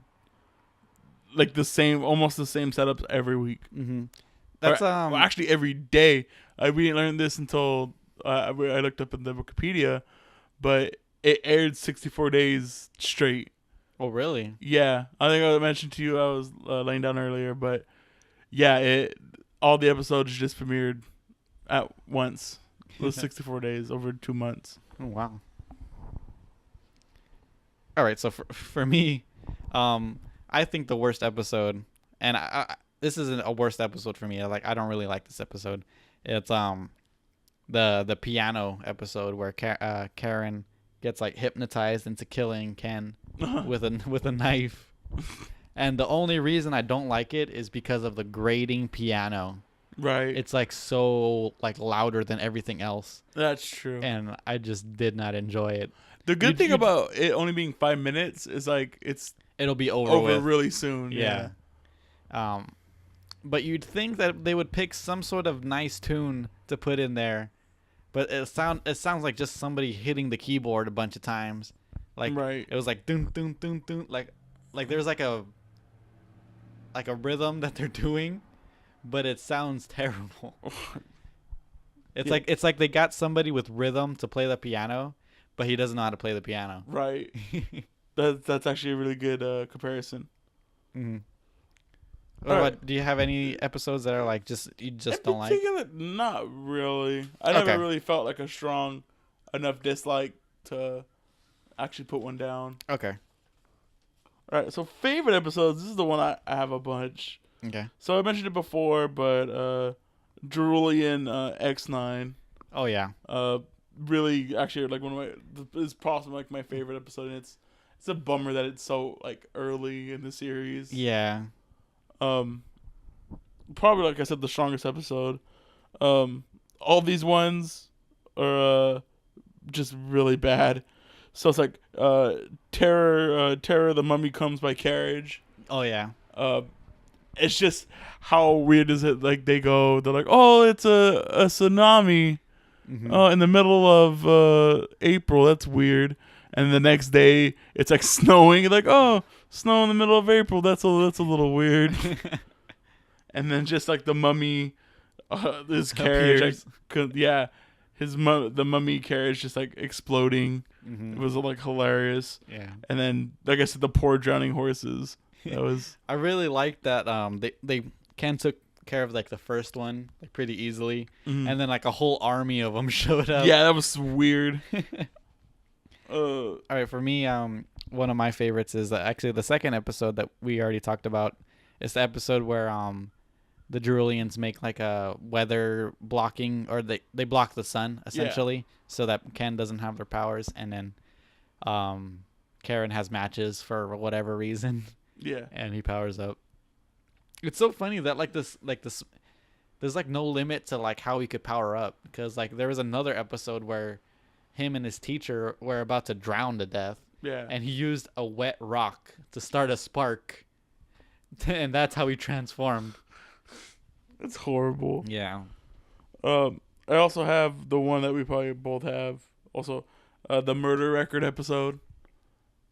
like almost the same setups every week. Mm-hmm. That's well, actually every day. We didn't learn this until I looked up in the Wikipedia, but it aired 64 days straight. Oh, really? Yeah, I think I mentioned to you I was laying down earlier, but yeah, all the episodes just premiered at once. It was 64 days over 2 months. Oh, wow. All right, so for me, I think the worst episode, and this isn't a worst episode for me. I don't really like this episode. It's the piano episode where Karen gets like hypnotized into killing Ken with a knife. And the only reason I don't like it is because of the grating piano. Right. It's like so like louder than everything else. That's true. And I just did not enjoy it. The good thing about it only being 5 minutes is like it'll be over really soon. Yeah. But you'd think that they would pick some sort of nice tune to put in there. But it sounds like just somebody hitting the keyboard a bunch of times. Like right. It was like dun dun dun dun, like there's like a rhythm that they're doing, but it sounds terrible. It's like they got somebody with rhythm to play the piano, but he doesn't know how to play the piano. Right. That's actually a really good comparison. Mm-hmm. Right. Do you have any episodes that are like you just don't like? Not really. I never really felt like a strong enough dislike to actually put one down. Okay. All right. So favorite episodes. This is the one I have a bunch. Okay. So I mentioned it before, but Droolian X9. Oh yeah. Really, actually, like it's possibly like my favorite episode. And it's a bummer that it's so like early in the series. Yeah. Probably like I said, the strongest episode. All these ones are just really bad. So it's like Terror the Mummy Comes by Carriage. Oh yeah. It's just how weird is it? Like they're like, oh, it's a tsunami. Mm-hmm. In the middle of April. That's weird. And the next day it's like snowing. Like, oh, snow in the middle of April. That's a little weird. And then just like the mummy, this carriage, the mummy carriage just like exploding. Mm-hmm. It was like hilarious. Yeah. And then, like I said, the poor drowning horses. That was. I really liked that. They Ken took care of like the first one like pretty easily, and then like a whole army of them showed up. Yeah, that was weird. All right, for me, one of my favorites is actually the second episode that we already talked about. It's the episode where the Drulians make like a weather blocking, or they block the sun essentially, so that Ken doesn't have their powers, and then Karen has matches for whatever reason. Yeah. And he powers up. It's so funny that this there's like no limit to like how he could power up, because like there was another episode where him and his teacher were about to drown to death. Yeah. And he used a wet rock to start a spark. And that's how he transformed. It's horrible. Yeah. I also have the one that we probably both have. Also, the murder record episode.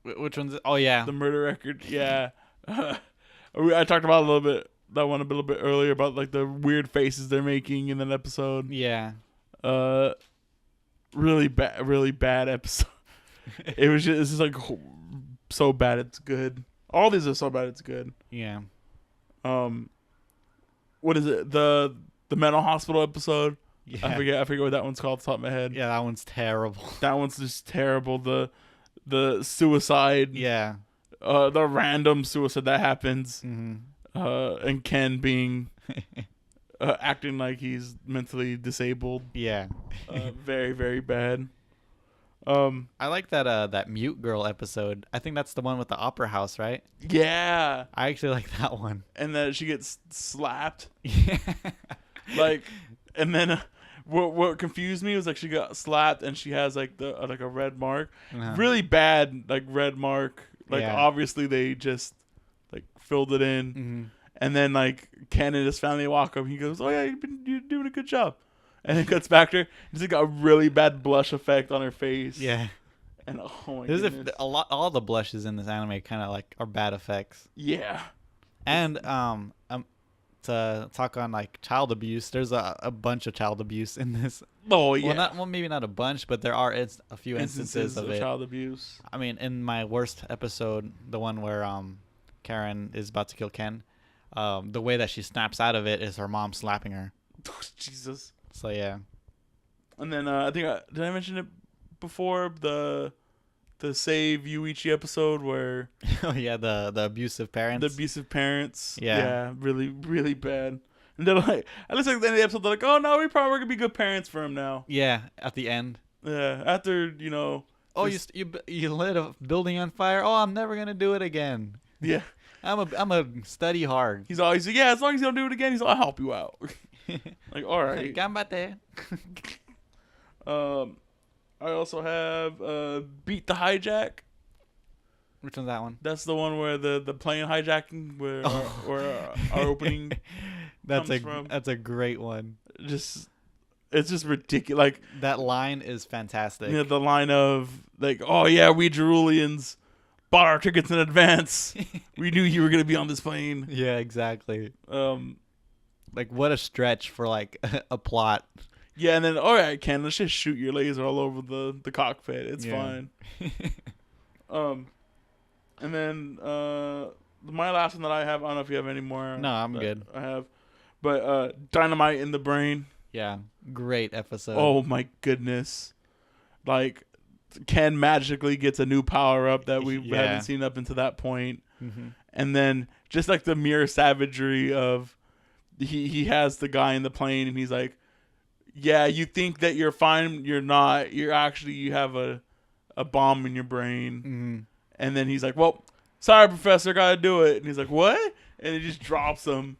Which one's it? Oh yeah. The murder record. Yeah. I talked about that one a little bit earlier about like the weird faces they're making in that episode. Yeah. Really bad episode. It's just like so bad it's good. All these are so bad it's good. Yeah. What is it? The mental hospital episode? Yeah. I forget what that one's called off the top of my head. Yeah, that one's terrible. That one's just terrible. The suicide. Yeah. The random suicide that happens. Mm-hmm. And Ken being acting like he's mentally disabled. Yeah. Very, very bad. I like that mute girl episode. I think that's the one with the opera house, right? Yeah. I actually like that one. And then she gets slapped. Yeah. Like, and then what confused me was like she got slapped and she has like like a red mark. Uh-huh. Really bad like red mark. Like Yeah. obviously they just like filled it in. Mm-hmm. And then like Ken and his family walk up. He goes, "Oh yeah, you're doing a good job." And then cuts back to her. She's like got a really bad blush effect on her face. Yeah. And oh my There's goodness. all the blushes in this anime kind of like are bad effects. Yeah. And to talk on like child abuse, there's a bunch of child abuse in this. Oh yeah. Well, maybe not a bunch, but there are a few instances of it. child abuse. I mean, in my worst episode, the one where Karen is about to kill Ken, the way that she snaps out of it is her mom slapping her. Jesus. So yeah. And then I think did I mention it before the Save Yuichi episode where Oh yeah, the abusive parents. the abusive parents. Yeah. Really, really bad. And they're like, at least like at the end of the episode, they're like, "Oh no, we probably gonna be good parents for him now." Yeah, at the end. Yeah, after Oh, you lit a building on fire. Oh, I'm never gonna do it again. yeah. I'm a study hard. He's always like, "Yeah, as long as you don't do it again, I'll help you out." Like, all right. Gambate. I also have Beat the Hijack. Which one's that one? That's the one where the plane hijacking where our opening That's comes from. That's a great one. It's just ridiculous. Like That line is fantastic. the line of like, "Oh yeah, we Jerulians bought our tickets in advance. We knew you were gonna be on this plane." Yeah, exactly. Like what a stretch for like a plot. Yeah, and then all right, Ken, let's just shoot your laser all over the cockpit. It's Yeah. fine. And then my last one that I have, I don't know if you have any more. No, I'm good. I have, but Dynamite in the Brain. Yeah, great episode. Oh my goodness, like Ken magically gets a new power up that we Yeah. haven't seen up until that point, Mm-hmm. and then just like the mere savagery of he has the guy in the plane and he's like, "Yeah, you think that you're fine, you're not. You have a bomb in your brain." Mm-hmm. And then he's like, "Well, sorry, Professor, gotta do it." And he's like, "What?" And he just drops him.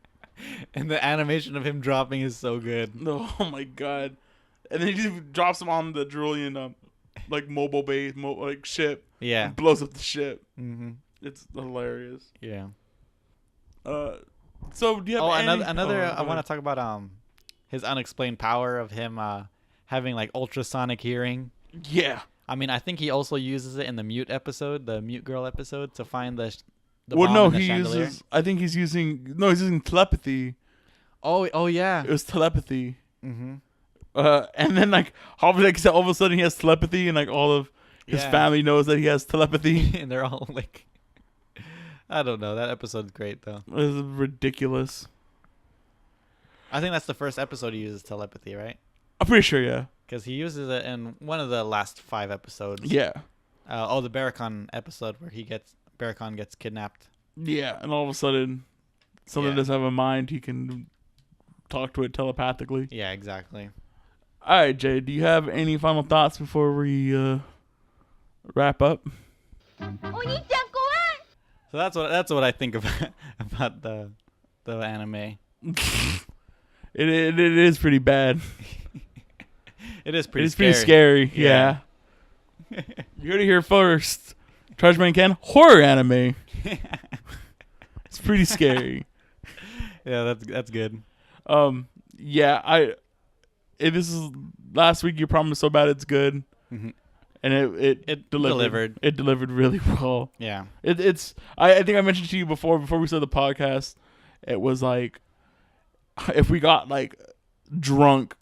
And the animation of him dropping is so good. Oh my god! And then he just drops him on the Jerulian, like mobile base, like ship. Yeah. And blows up the ship. Mm-hmm. It's hilarious. Yeah. So do you have another? Oh, I want to talk about his unexplained power of him having like ultrasonic hearing. Yeah. I mean, I think he also uses it in the mute episode, the mute girl episode, to find the Well, bomb no, in the he chandelier. uses. I think he's using telepathy. Oh yeah. It was telepathy. Mm-hmm. And then like all of a sudden he has telepathy, and like all of his Yeah. family knows that he has telepathy. And they're all like, I don't know. That episode's great though. It was ridiculous. I think that's the first episode he uses telepathy, right? I'm pretty sure, yeah. Because he uses it in one of the last 5 episodes. Yeah. The Barracon episode where Barracon gets kidnapped. Yeah, and all of a sudden, something Yeah. doesn't have a mind. He can talk to it telepathically. Yeah, exactly. All right, Jay, do you have any final thoughts before we wrap up? Oniichan Kowai! So that's what I think about the anime. It is pretty bad. It is pretty. It's pretty scary. Yeah. Yeah. You heard it here first. Chargeman Ken, horror anime. It's pretty scary. Yeah, that's good. Yeah, this is last week. You promised so bad it's good, Mm-hmm. and it delivered. It delivered really well. Yeah. It's I think I mentioned to you before we started the podcast. It was like if we got like drunk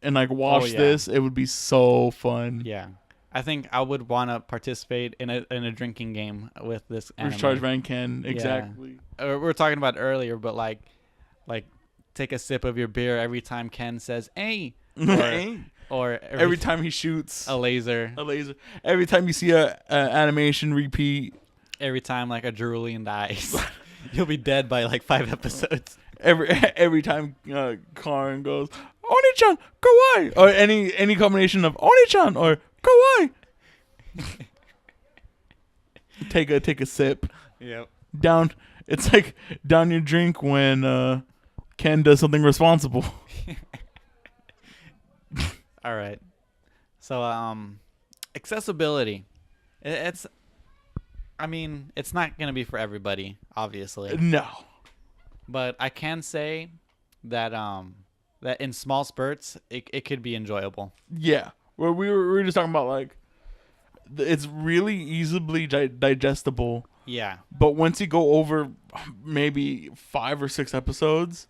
and like watched this, it would be so fun. Yeah. I think I would want to participate in a drinking game with this anime. Chargeman Ken, exactly. Yeah. We were talking about earlier, but like take a sip of your beer every time Ken says "hey," or every time he shoots a laser. Every time you see a animation repeat. Every time like a Cerulean dies, you'll be dead by like 5 episodes. Every time Karin goes Oniichan Kowai, or any combination of Oniichan or Kowai. Take a sip. Yep. Down. It's like down your drink when Ken does something responsible. All right. So accessibility. It's not gonna be for everybody, obviously. No. But I can say that that in small spurts it could be enjoyable. Yeah. Well, we were just talking about like it's really easily digestible. Yeah. But once you go over maybe 5 or 6 episodes,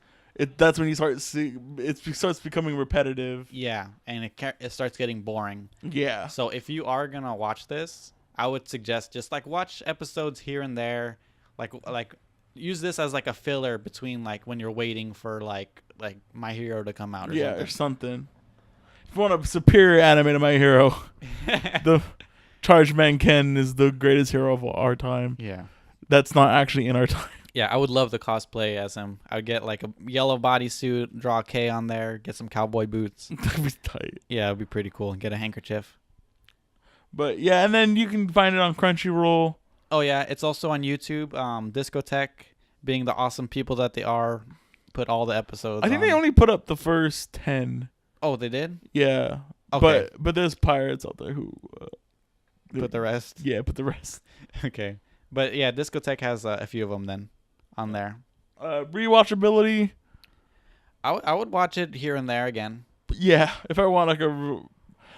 that's when you starts becoming repetitive. Yeah, and it starts getting boring. Yeah. So if you are gonna watch this, I would suggest just like watch episodes here and there, like use this as like a filler between like when you're waiting for like My Hero to come out or something. Or something. If you want a superior anime to My Hero, the Chargeman Ken is the greatest hero of our time. Yeah. That's not actually in our time. Yeah, I would love to cosplay as him. I would get like a yellow bodysuit, draw a K on there, get some cowboy boots. That'd be tight. Yeah, it'd be pretty cool. Get a handkerchief. But yeah, and then you can find it on Crunchyroll. Oh yeah, it's also on YouTube. Discotheque, being the awesome people that they are, put all the episodes. I think they only put up the first 10. Oh, they did? Yeah. Okay. But there's pirates out there who put the rest. Yeah, put the rest. Okay. But yeah, Discotheque has a few of them then on there. Rewatchability. I would watch it here and there again. Yeah, if I want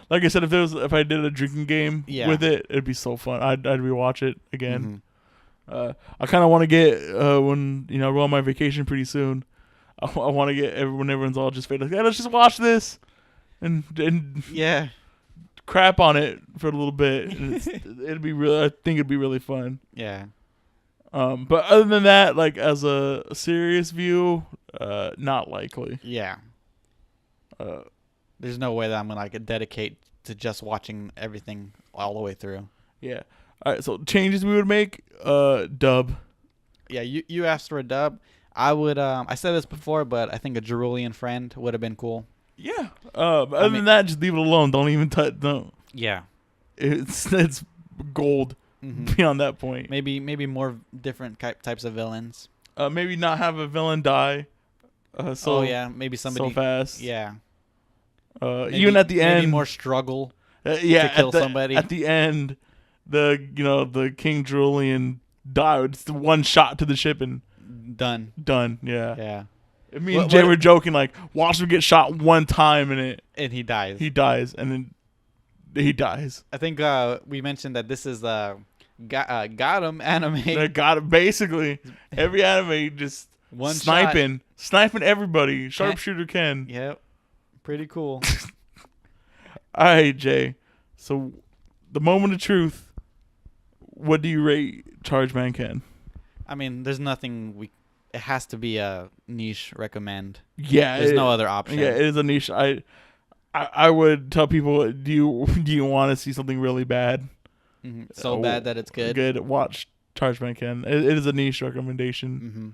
like I said, if I did a drinking game with it, it'd be so fun. I'd rewatch it again. Mm-hmm. I kind of want to get when we're on my vacation pretty soon. I want to get when everyone's all just faded. Like, let's just watch this and yeah, crap on it for a little bit. It'd be really. I think it'd be really fun. Yeah. But other than that, like as a serious view, not likely. Yeah. There's no way that I'm gonna like dedicate to just watching everything all the way through. Yeah. All right. So changes we would make. Dub. Yeah. You asked for a dub. I would. I said this before, but I think a Cerulean friend would have been cool. Yeah. Other than that, just leave it alone. Don't even touch. Don't. Yeah. It's gold. Mm-hmm. Beyond that point. Maybe more different types of villains. Maybe not have a villain die. Maybe somebody so fast. Yeah. Even at the end, maybe more struggle. To kill somebody. At the end, the King Cerulean died. It's the one shot to the ship and done. Yeah. Yeah. Me and Jay were joking like, watch him get shot one time and he dies. He dies and then he dies. I think we mentioned that this is the got him anime. Got him. Basically, every anime just one sniping everybody. Sharpshooter Ken. Yep. Pretty cool. All right, Jay. So, the moment of truth. What do you rate Chargeman Ken? I mean, there's nothing it has to be a niche recommend. Yeah, there's no other option. Yeah, it is a niche. I would tell people, do you want to see something really bad? Mm-hmm. So bad that it's good. Good. Watch Chargeman Ken. It is a niche recommendation. Mm-hmm.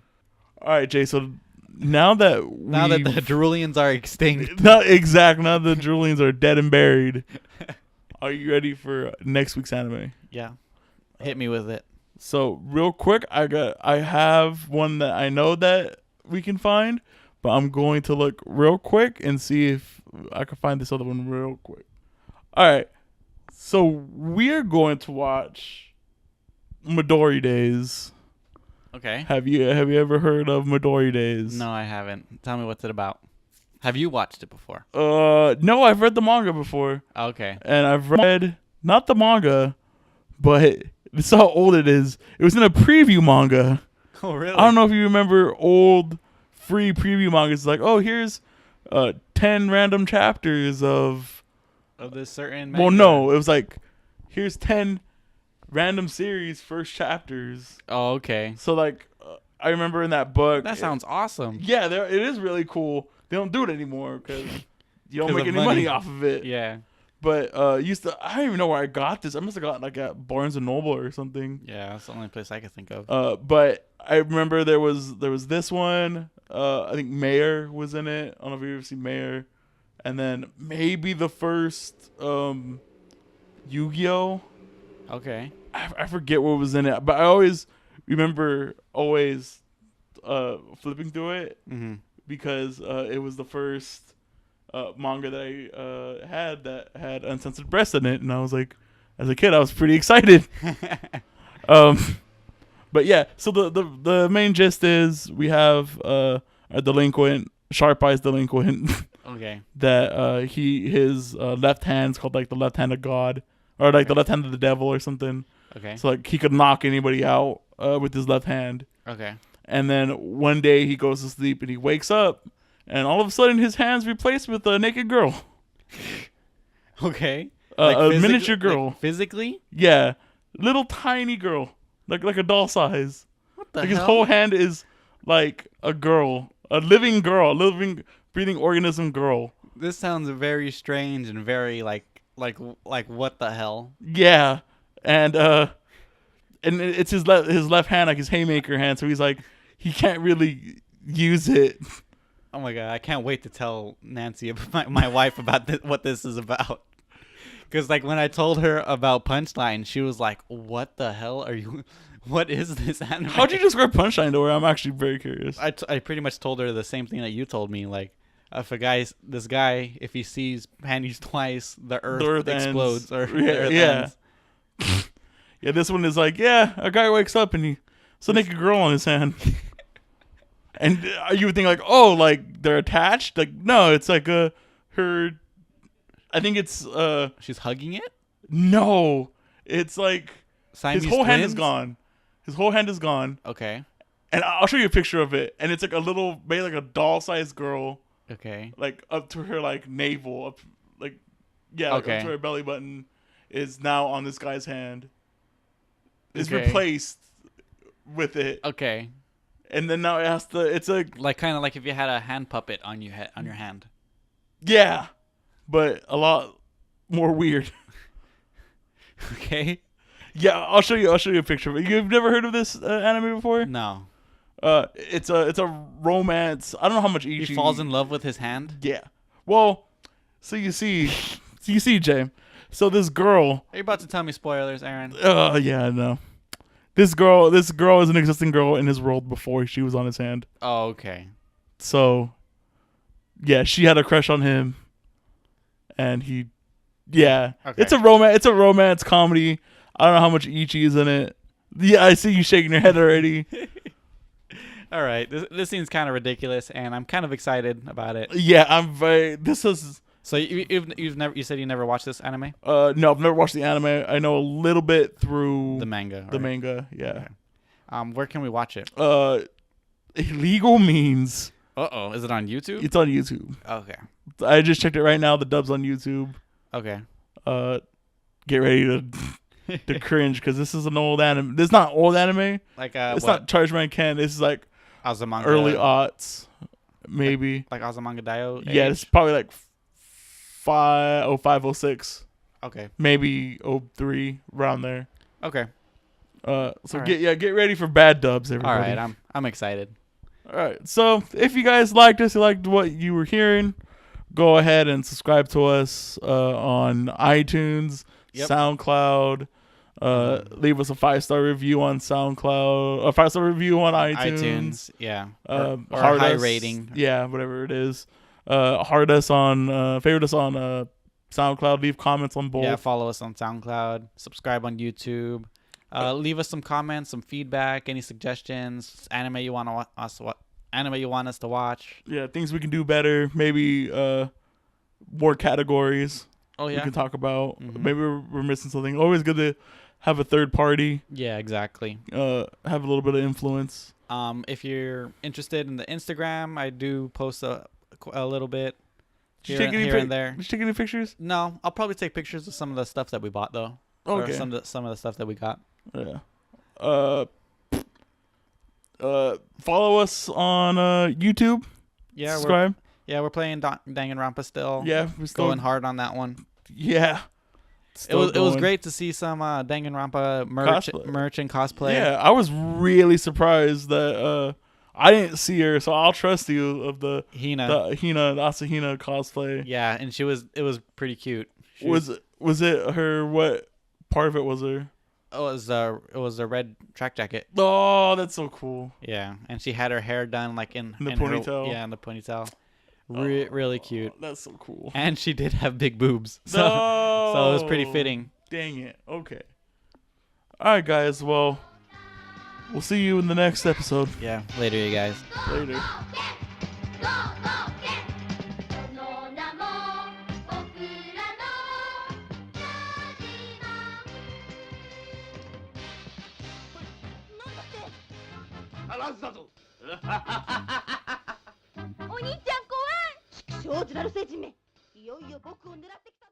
All right, Jay. So now that the Ceruleans are extinct. Not exact. Now the Ceruleans are dead and buried. Are you ready for next week's anime? Yeah. Hit me with it. So real quick, I have one that I know that we can find, but I'm going to look real quick and see if I can find this other one real quick. All right. So we're going to watch Midori Days. Okay. Have you ever heard of Midori Days? No, I haven't. Tell me what's it about. Have you watched it before? No, I've read the manga before. Okay. And I've read not the manga, but this is how old it is. It was in a preview manga. Oh, really? I don't know if you remember old free preview mangas. It's like, oh, here's 10 random chapters of this certain manga. Well, no, it was like, here's 10 random series first chapters. Oh, okay. So like, I remember in that book. That sounds awesome. Yeah, it is really cool. They don't do it anymore because you don't make any money off of it. Yeah. But I don't even know where I got this. I must have got like at Barnes and Noble or something. Yeah, that's the only place I could think of. But I remember there was this one. I think Mayor was in it. I don't know if you've ever seen Mayor. And then maybe the first Yu-Gi-Oh. Okay. I forget what was in it, but I always remember flipping through it because it was the first manga that I had that had uncensored breasts in it, and I was like, as a kid, I was pretty excited. But yeah, so the main gist is we have a delinquent, Sharp Eyes delinquent. Okay. That his left hand's called like the left hand of God, or like the left hand of the devil or something. Okay. So like he could knock anybody out with his left hand. Okay. And then one day he goes to sleep and he wakes up, and all of a sudden his hand's replaced with a naked girl. Okay. A miniature girl. Like physically? Yeah, little tiny girl, like a doll size. What the like hell? His whole hand is like a girl, a living girl, a living breathing organism girl. This sounds very strange and very like what the hell? Yeah, and it's his left hand, like his haymaker hand. So he's like, he can't really use it. Oh my god! I can't wait to tell Nancy, my wife, about what this is about. Because like when I told her about Punchline, she was like, "What the hell are you? What is this anime?" How'd you describe Punchline to her? I'm actually very curious. I pretty much told her the same thing that you told me. Like, if this guy, if he sees panties twice, the earth explodes ends. or the earth ends. Yeah, this one is like, yeah, a guy wakes up and it's a naked girl on his hand. And you would think like, oh, like they're attached? Like, no, it's like her. I think it's she's hugging it. No, it's like Siamese his whole hand twins? is gone. His whole hand is gone. Okay. And I'll show you a picture of it. And it's like maybe like a doll-sized girl. Okay. Like up to her like navel, up like up to her belly button is now on this guy's hand. Is replaced with it. Okay. And then now it's a like kind of like if you had a hand puppet on your head, on your hand. Yeah, but a lot more weird. Okay. Yeah, I'll show you a picture of it. You've never heard of this anime before? No. It's a romance. I don't know how much He falls in love with his hand. Yeah. Well, so you see, Jay. So this girl. Are you about to tell me spoilers, Aaron? Yeah, I know. This girl is an existing girl in his world before she was on his hand. Oh, okay. So, yeah, she had a crush on him, and he, yeah, okay. It's a romance comedy. I don't know how much Ichi is in it. Yeah, I see you shaking your head already. All right, this seems kind of ridiculous, and I'm kind of excited about it. Yeah, I'm very. This is. So you said you never watched this anime? No, I've never watched the anime. I know a little bit through the manga. The manga, yeah. Okay. Where can we watch it? Illegal means. Is it on YouTube? It's on YouTube. Okay. I just checked it right now. The dub's on YouTube. Okay. Get ready to cringe because this is an old anime. This is not old anime. Like it's not Chargeman Ken. This is like Azumanga, early aughts, maybe. Like Azumanga Daioh. Yeah, it's probably like 05, 06. Okay. Maybe 03, around there. Okay. So get ready for bad dubs, everybody. All right, I'm excited. All right. So if you guys liked us, you liked what you were hearing, go ahead and subscribe to us on iTunes, SoundCloud. Leave us a 5-star review on SoundCloud, a 5-star review on iTunes. Yeah. Or a high rating. Yeah, whatever it is. Favorite us on SoundCloud. Leave comments on both. Yeah, follow us on SoundCloud. Subscribe on YouTube. Leave us some comments, some feedback, any suggestions, anime you want us to watch. Yeah, things we can do better. Maybe more categories. Oh we yeah. can talk about. Mhm. Maybe we're missing something. Always good to have a third party. Yeah, exactly. Have a little bit of influence. If you're interested in the Instagram, I do post a little bit here and there. Did you take any pictures? No, I'll probably take pictures of some of the stuff that we bought though. Okay. Or some of the stuff that we got. Yeah. Follow us on YouTube. Yeah, subscribe. we're playing Danganronpa still. Yeah, we're still Going hard on that one. Yeah. It was great to see some Danganronpa merch and cosplay. Yeah, I was really surprised that I didn't see her, so I'll trust you of the Asahina cosplay. Yeah, and it was pretty cute. Was it her? What part of it was her? It was a red track jacket. Oh, that's so cool. Yeah, and she had her hair done like in the ponytail. In the ponytail. Really cute. That's so cool. And she did have big boobs. So it was pretty fitting. Dang it. Okay. All right, guys. Well, we'll see you in the next episode. Yeah. Later, you guys. Later. Oniichan Kowai! 畜生ずらる星人めいよいよ僕を狙ってきたぞ